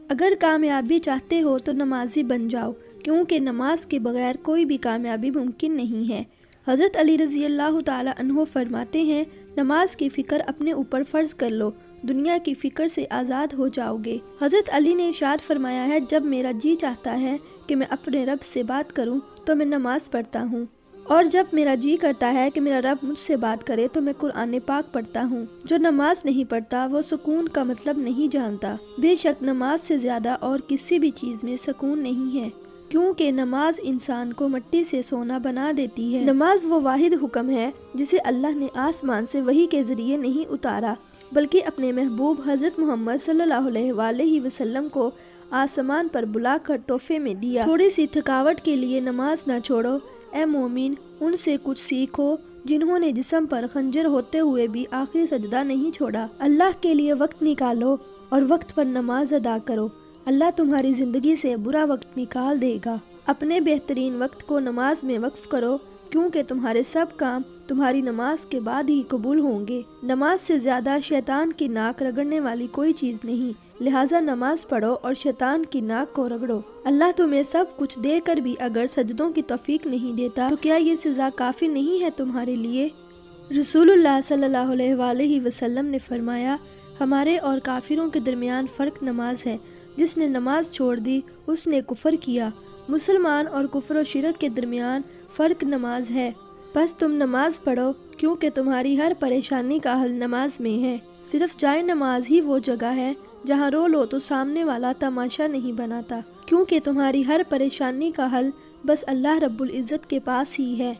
اگر کامیابی چاہتے ہو تو نمازی بن جاؤ، کیونکہ نماز کے بغیر کوئی بھی کامیابی ممکن نہیں ہے۔ حضرت علی رضی اللہ تعالی عنہ فرماتے ہیں، نماز کی فکر اپنے اوپر فرض کر لو، دنیا کی فکر سے آزاد ہو جاؤ گے۔ حضرت علی نے ارشاد فرمایا ہے، جب میرا جی چاہتا ہے کہ میں اپنے رب سے بات کروں تو میں نماز پڑھتا ہوں، اور جب میرا جی کرتا ہے کہ میرا رب مجھ سے بات کرے تو میں قرآن پاک پڑھتا ہوں۔ جو نماز نہیں پڑھتا وہ سکون کا مطلب نہیں جانتا۔ بے شک نماز سے زیادہ اور کسی بھی چیز میں سکون نہیں ہے، کیونکہ نماز انسان کو مٹی سے سونا بنا دیتی ہے۔ نماز وہ واحد حکم ہے جسے اللہ نے آسمان سے وحی کے ذریعے نہیں اتارا، بلکہ اپنے محبوب حضرت محمد صلی اللہ علیہ وآلہ وسلم کو آسمان پر بلا کر تحفے میں دیا۔ تھوڑی سی تھکاوٹ کے لیے نماز نہ چھوڑو، اے مومن، ان سے کچھ سیکھو جنہوں نے جسم پر خنجر ہوتے ہوئے بھی آخری سجدہ نہیں چھوڑا۔ اللہ کے لیے وقت نکالو اور وقت پر نماز ادا کرو، اللہ تمہاری زندگی سے برا وقت نکال دے گا۔ اپنے بہترین وقت کو نماز میں وقف کرو، کیونکہ تمہارے سب کام تمہاری نماز کے بعد ہی قبول ہوں گے۔ نماز سے زیادہ شیطان کی ناک رگڑنے والی کوئی چیز نہیں، لہٰذا نماز پڑھو اور شیطان کی ناک کو رگڑو۔ اللہ تمہیں سب کچھ دے کر بھی اگر سجدوں کی توفیق نہیں دیتا تو کیا یہ سزا کافی نہیں ہے تمہارے لیے؟ رسول اللہ صلی اللہ علیہ وآلہ وسلم نے فرمایا، ہمارے اور کافروں کے درمیان فرق نماز ہے، جس نے نماز چھوڑ دی اس نے کفر کیا۔ مسلمان اور کفر و شرک کے درمیان فرق نماز ہے، بس تم نماز پڑھو، کیونکہ تمہاری ہر پریشانی کا حل نماز میں ہے۔ صرف جائے نماز ہی وہ جگہ ہے جہاں رو لو تو سامنے والا تماشا نہیں بناتا، کیونکہ تمہاری ہر پریشانی کا حل بس اللہ رب العزت کے پاس ہی ہے۔